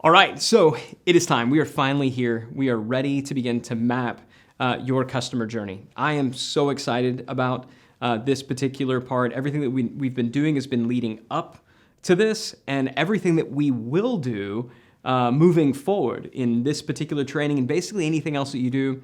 All right, so it is time. We are finally here. We are ready to begin to map your customer journey. I am so excited about this particular part. Everything that we've been doing has been leading up to this, and everything that we will do moving forward in this particular training, and basically anything else that you do,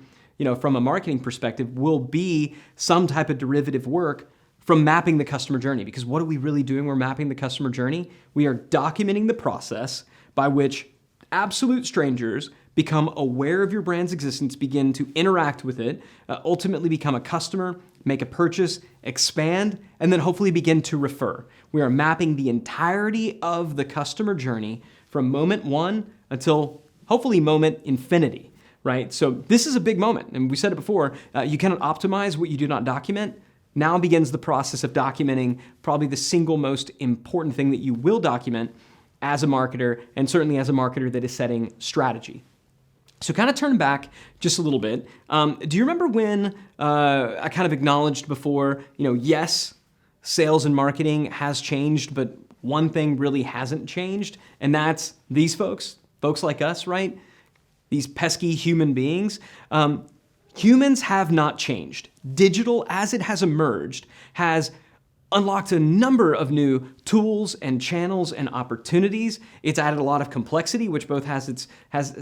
from a marketing perspective, will be some type of derivative work from mapping the customer journey. Because what are we really doing? We're mapping the customer journey. We are documenting the process by which absolute strangers become aware of your brand's existence, begin to interact with it, ultimately become a customer, make a purchase, expand, and then hopefully begin to refer. We are mapping the entirety of the customer journey from moment one until hopefully moment infinity, right? So this is a big moment. And we said it before, you cannot optimize what you do not document. Now begins the process of documenting probably the single most important thing that you will document as a marketer, and certainly as a marketer that is setting strategy. So kind of turn back just a little bit. Do you remember when I kind of acknowledged before, yes, sales and marketing has changed, but one thing really hasn't changed, and that's these folks like us, right? These pesky human beings. Humans have not changed. Digital, as it has emerged, has unlocked a number of new tools and channels and opportunities. It's added a lot of complexity, which both has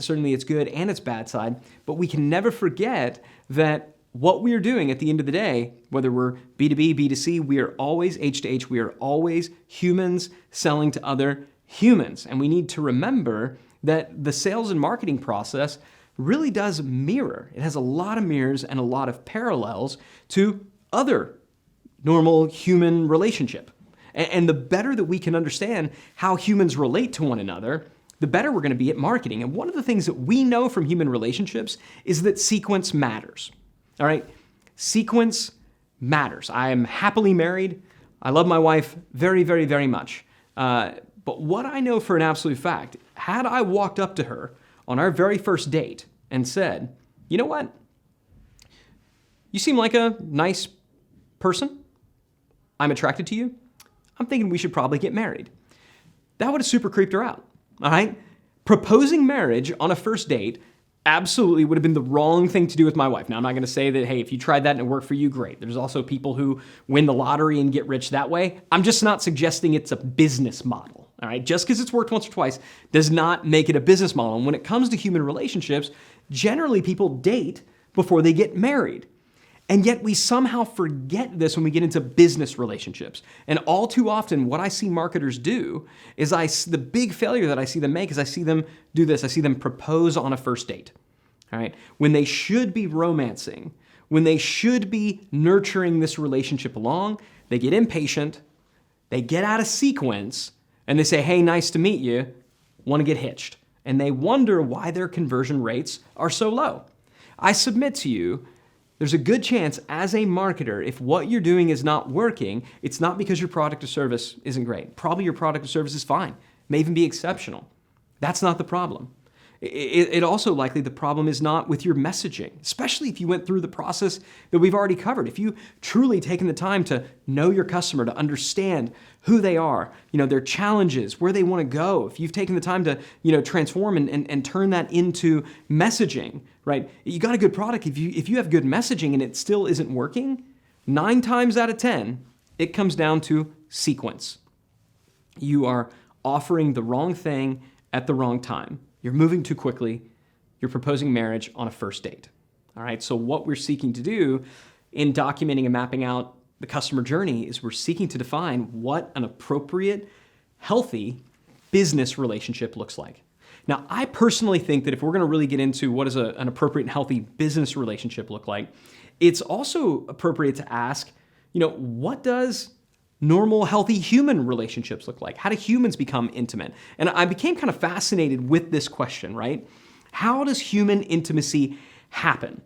certainly its good and its bad side. But we can never forget that what we are doing at the end of the day, whether we're B2B, B2C, we are always H2H. We are always humans selling to other humans. And we need to remember that the sales and marketing process really does mirror. It has a lot of mirrors and a lot of parallels to other normal human relationship. And the better that we can understand how humans relate to one another, the better we're going to be at marketing. And one of the things that we know from human relationships is that sequence matters. All right? Sequence matters. I am happily married. I love my wife very, very, very much. But what I know for an absolute fact, had I walked up to her on our very first date and said, you know what? You seem like a nice person. I'm attracted to you. I'm thinking we should probably get married. That would have super creeped her out, all right? Proposing marriage on a first date absolutely would have been the wrong thing to do with my wife. Now, I'm not going to say that, hey, if you tried that and it worked for you, great. There's also people who win the lottery and get rich that way. I'm just not suggesting it's a business model, all right? Just because it's worked once or twice does not make it a business model. And when it comes to human relationships, generally people date before they get married. And yet we somehow forget this when we get into business relationships. And all too often, what I see marketers do is the big failure that I see them make is I see them do this. I see them propose on a first date, all right? When they should be romancing, when they should be nurturing this relationship along, they get impatient, they get out of sequence, and they say, hey, nice to meet you, want to get hitched. And they wonder why their conversion rates are so low. I submit to you, there's a good chance as a marketer, if what you're doing is not working, it's not because your product or service isn't great. Probably your product or service is fine, may even be exceptional. That's not the problem. It also likely the problem is not with your messaging, especially if you went through the process that we've already covered. If you truly taken the time to know your customer, to understand who they are, their challenges, where they want to go, if you've taken the time to, transform and turn that into messaging, right? You got a good product. If you have good messaging and it still isn't working, 9 times out of 10, it comes down to sequence. You are offering the wrong thing at the wrong time. You're moving too quickly. You're proposing marriage on a first date. All right. So what we're seeking to do in documenting and mapping out the customer journey is we're seeking to define what an appropriate, healthy business relationship looks like. Now, I personally think that if we're going to really get into what does an appropriate and healthy business relationship look like, it's also appropriate to ask, what does normal, healthy human relationships look like? How do humans become intimate? And I became kind of fascinated with this question, right? How does human intimacy happen,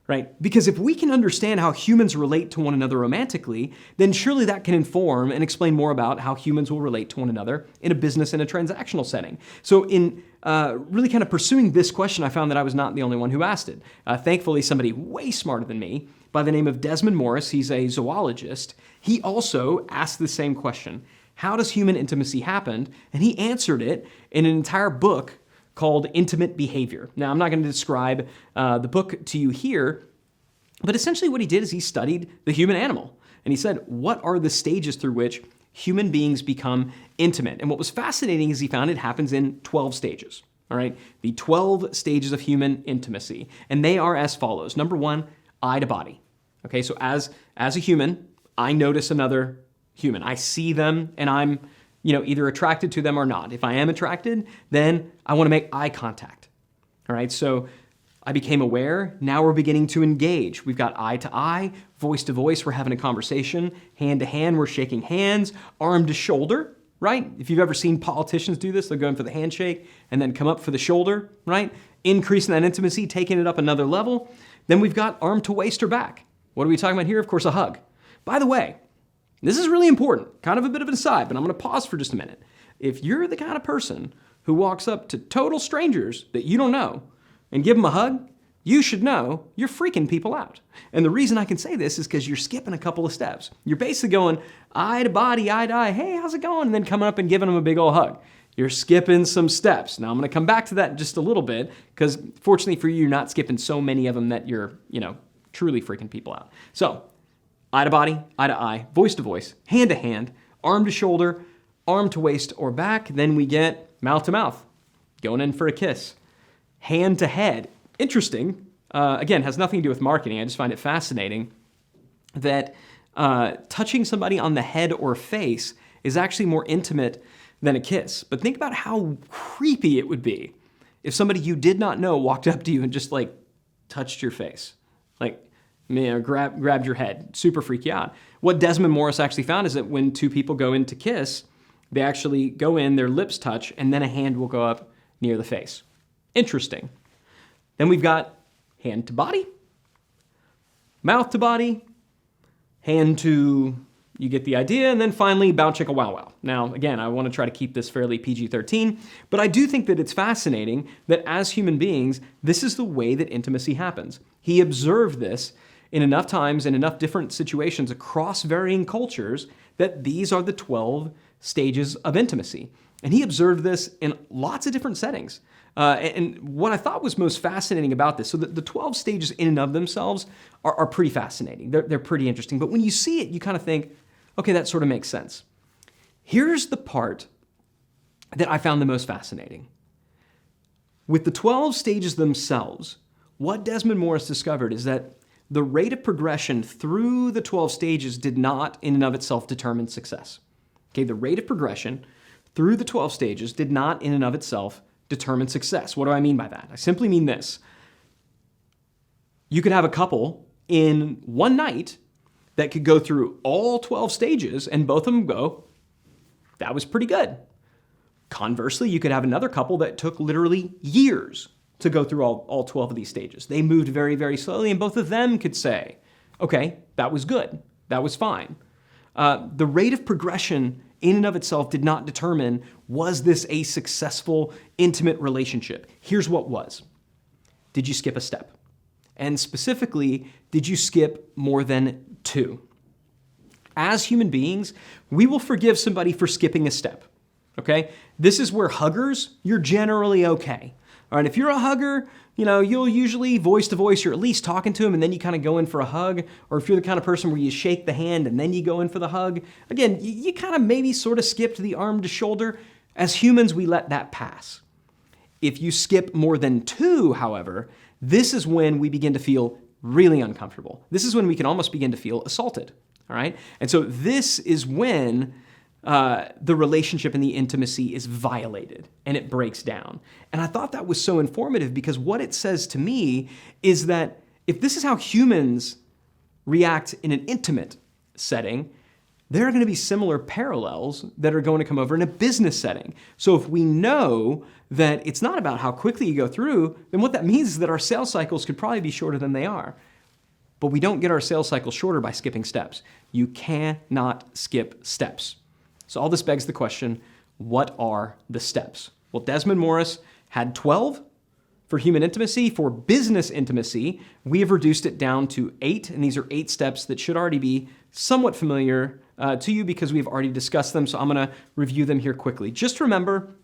right? Because if we can understand how humans relate to one another romantically, then surely that can inform and explain more about how humans will relate to one another in a business and a transactional setting. So in really kind of pursuing this question, I found that I was not the only one who asked it. Thankfully, somebody way smarter than me by the name of Desmond Morris, he's a zoologist, he also asked the same question. How does human intimacy happen? And he answered it in an entire book called Intimate Behavior. Now, I'm not going to describe the book to you here, but essentially what he did is he studied the human animal. And he said, what are the stages through which human beings become intimate? And what was fascinating is he found it happens in 12 stages. All right, the 12 stages of human intimacy. And they are as follows. Number one, eye to body. Okay, so as a human, I notice another human. I see them and I'm, either attracted to them or not. If I am attracted, then I want to make eye contact. All right, so I became aware. Now we're beginning to engage. We've got eye to eye, voice to voice. We're having a conversation. Hand to hand, we're shaking hands. Arm to shoulder, right? If you've ever seen politicians do this, they're going for the handshake and then come up for the shoulder, right? Increasing that intimacy, taking it up another level. Then we've got arm to waist or back. What are we talking about here? Of course, a hug. By the way, this is really important, kind of a bit of an aside, but I'm going to pause for just a minute. If you're the kind of person who walks up to total strangers that you don't know and give them a hug, you should know you're freaking people out. And the reason I can say this is because you're skipping a couple of steps. You're basically going eye to body, eye to eye, hey, how's it going? And then coming up and giving them a big old hug. You're skipping some steps. Now I'm going to come back to that in just a little bit because fortunately for you, you're not skipping so many of them that you're, truly freaking people out. So eye to body, eye to eye, voice to voice, hand to hand, arm to shoulder, arm to waist or back. Then we get mouth to mouth, going in for a kiss. Hand to head. Interesting. Again, has nothing to do with marketing. I just find it fascinating that touching somebody on the head or face is actually more intimate than a kiss. But think about how creepy it would be if somebody you did not know walked up to you and just touched your face. Grabbed your head. Super freaky out. What Desmond Morris actually found is that when two people go in to kiss, they actually go in, their lips touch, and then a hand will go up near the face. Interesting. Then we've got hand to body, mouth to body, hand to, you get the idea, and then finally, bow chicka wow wow. Now, again, I want to try to keep this fairly PG-13, but I do think that it's fascinating that as human beings, this is the way that intimacy happens. He observed this in enough times, in enough different situations across varying cultures, that these are the 12 stages of intimacy. And he observed this in lots of different settings. And what I thought was most fascinating about this, so the 12 stages in and of themselves are pretty fascinating. They're pretty interesting. But when you see it, you kind of think, okay, that sort of makes sense. Here's the part that I found the most fascinating. With the 12 stages themselves, what Desmond Morris discovered is that the rate of progression through the 12 stages did not in and of itself determine success. Okay, the rate of progression through the 12 stages did not in and of itself determine success. What do I mean by that? I simply mean this. You could have a couple in one night that could go through all 12 stages and both of them go, that was pretty good. Conversely, you could have another couple that took literally years to go through all 12 of these stages. They moved very, very slowly and both of them could say, okay, that was good. That was fine. The rate of progression in and of itself did not determine, was this a successful, intimate relationship? Here's what was. Did you skip a step? And specifically, did you skip more than 2? As human beings, we will forgive somebody for skipping a step, okay? This is where huggers, you're generally okay. All right, if you're a hugger, you'll usually voice to voice, you're at least talking to them and then you kind of go in for a hug. Or if you're the kind of person where you shake the hand and then you go in for the hug, again, you kind of maybe sort of skipped the arm to shoulder. As humans, we let that pass. If you skip more than 2, however, this is when we begin to feel really uncomfortable. This is when we can almost begin to feel assaulted, all right? And so this is when the relationship and the intimacy is violated and it breaks down. And I thought that was so informative because what it says to me is that if this is how humans react in an intimate setting, there are going to be similar parallels that are going to come over in a business setting. So if we know that it's not about how quickly you go through, then what that means is that our sales cycles could probably be shorter than they are. But we don't get our sales cycle shorter by skipping steps. You cannot skip steps. So all this begs the question, what are the steps? Well, Desmond Morris had 12 for human intimacy. For business intimacy, we have reduced it down to 8, and these are 8 steps that should already be somewhat familiar to you because we've already discussed them, so I'm going to review them here quickly. Just remember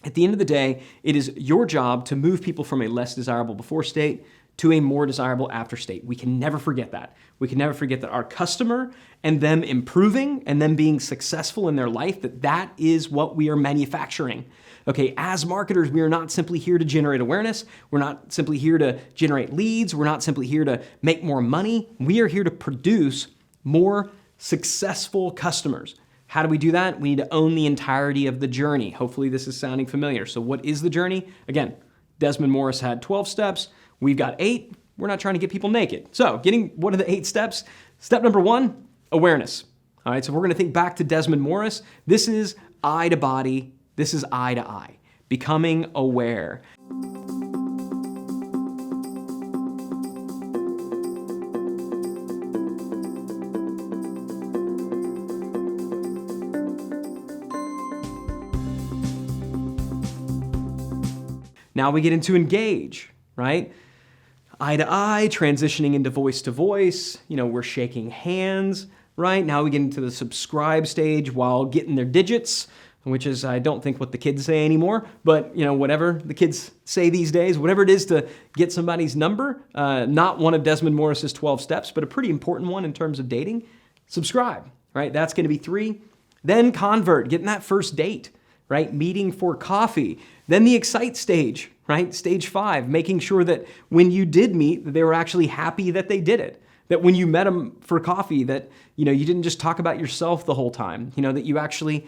At the end of the day, it is your job to move people from a less desirable before state to a more desirable after state. We can never forget that. We can never forget that our customer and them improving and them being successful in their life, that is what we are manufacturing. Okay, as marketers, we are not simply here to generate awareness. We're not simply here to generate leads. We're not simply here to make more money. We are here to produce more successful customers. How do we do that? We need to own the entirety of the journey. Hopefully this is sounding familiar. So what is the journey? Again, Desmond Morris had 12 steps. We've got 8. We're not trying to get people naked. So what are the 8 steps? Step number 1, awareness. All right, so we're gonna think back to Desmond Morris. This is eye to body. This is eye to eye, becoming aware. Now we get into engage, right? Eye to eye, transitioning into voice to voice. We're shaking hands, right? Now we get into the subscribe stage while getting their digits, which is, I don't think, what the kids say anymore, but whatever the kids say these days, whatever it is to get somebody's number, not one of Desmond Morris's 12 steps, but a pretty important one in terms of dating. Subscribe, right? That's gonna be 3. Then convert, getting that first date, right? Meeting for coffee. Then the excite stage, right? Stage 5, making sure that when you did meet, that they were actually happy that they did it. That when you met them for coffee, that you didn't just talk about yourself the whole time. That you actually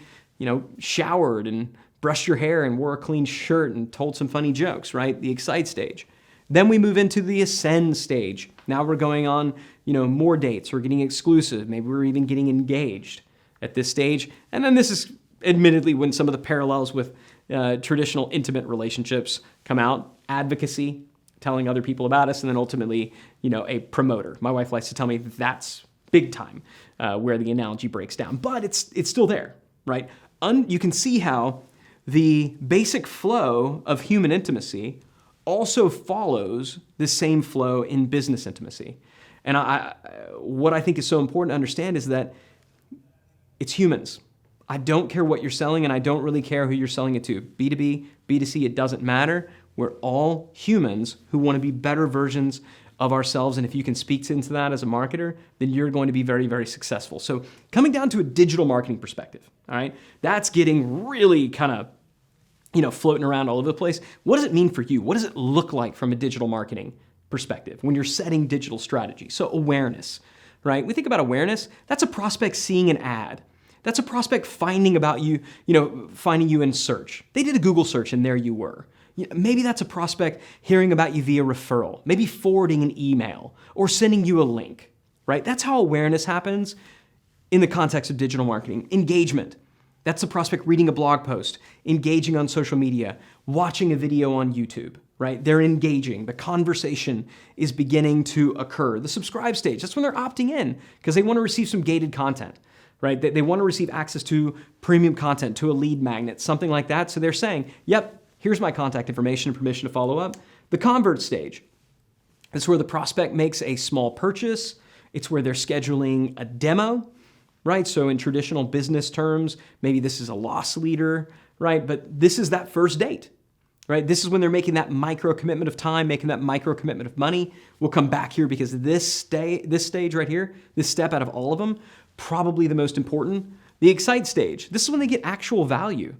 showered and brushed your hair and wore a clean shirt and told some funny jokes, right? The excite stage. Then we move into the ascend stage. Now we're going on, more dates. We're getting exclusive. Maybe we're even getting engaged at this stage. And then this is admittedly when some of the parallels with traditional intimate relationships come out. Advocacy, telling other people about us, and then ultimately, a promoter. My wife likes to tell me that's big time where the analogy breaks down, but it's still there, right? You can see how the basic flow of human intimacy also follows the same flow in business intimacy. And what I think is so important to understand is that it's humans. I don't care what you're selling, and I don't really care who you're selling it to. B2B, B2C, it doesn't matter. We're all humans who want to be better versions of ourselves, and if you can speak into that as a marketer, then you're going to be very, very successful. So coming down to a digital marketing perspective, all right, that's getting really kind of, floating around all over the place. What does it mean for you? What does it look like from a digital marketing perspective when you're setting digital strategy? So awareness, right? We think about awareness, that's a prospect seeing an ad. That's a prospect finding about you, finding you in search. They did a Google search and there you were. Maybe that's a prospect hearing about you via referral, maybe forwarding an email or sending you a link, right? That's how awareness happens in the context of digital marketing. Engagement, that's a prospect reading a blog post, engaging on social media, watching a video on YouTube, right? They're engaging. The conversation is beginning to occur. The subscribe stage, that's when they're opting in because they want to receive some gated content. Right? They want to receive access to premium content, to a lead magnet, something like that. So they're saying, yep, here's my contact information and permission to follow up. The convert stage, it's where the prospect makes a small purchase. It's where they're scheduling a demo, right? So in traditional business terms, maybe this is a loss leader, right? But this is that first date, right? This is when they're making that micro commitment of time, making that micro commitment of money. We'll come back here because this stage right here, this step out of all of them, probably the most important. The excite stage, this is when they get actual value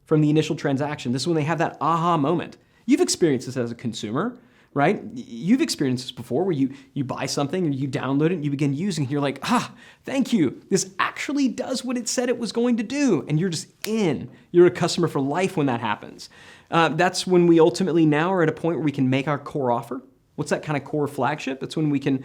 from the initial transaction. This is when they have that aha moment. You've experienced this as a consumer, right? You've experienced this before where you buy something and you download it and you begin using it and you're like, thank you. This actually does what it said it was going to do. And you're just in. You're a customer for life when that happens. That's when we ultimately now are at a point where we can make our core offer. What's that kind of core flagship? That's when we can,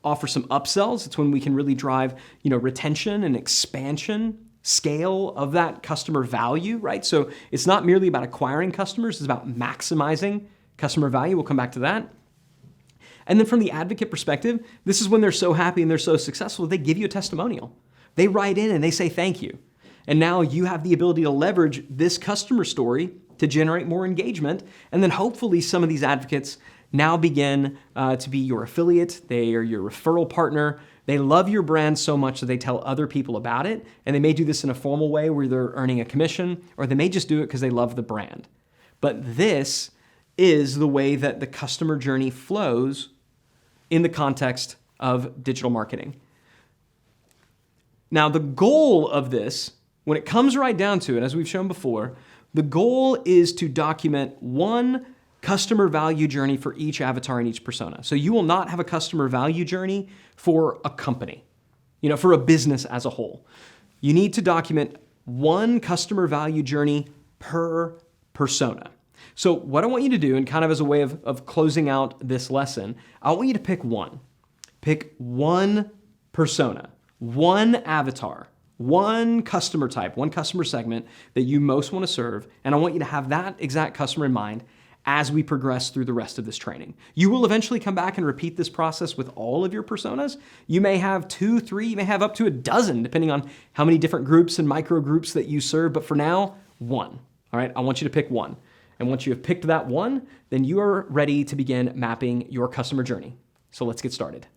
offer some upsells. It's when we can really drive, retention and expansion, scale of that customer value, right? So it's not merely about acquiring customers, it's about maximizing customer value. We'll come back to that. And then from the advocate perspective, this is when they're so happy and they're so successful, they give you a testimonial. They write in and they say thank you. And now you have the ability to leverage this customer story to generate more engagement. And then hopefully some of these advocates now begin to be your affiliate. They are your referral partner. They love your brand so much that they tell other people about it. And they may do this in a formal way where they're earning a commission, or they may just do it because they love the brand. But this is the way that the customer journey flows in the context of digital marketing. Now, the goal of this, when it comes right down to it, as we've shown before, the goal is to document one customer value journey for each avatar and each persona. So you will not have a customer value journey for a company, for a business as a whole. You need to document one customer value journey per persona. So what I want you to do, and kind of as a way of closing out this lesson, I want you to pick one. Pick one persona, one avatar, one customer type, one customer segment that you most want to serve, and I want you to have that exact customer in mind as we progress through the rest of this training. You will eventually come back and repeat this process with all of your personas. You may have 2, 3, you may have up to a dozen, depending on how many different groups and micro groups that you serve, but for now, one. All right, I want you to pick one. And once you have picked that one, then you are ready to begin mapping your customer journey. So let's get started.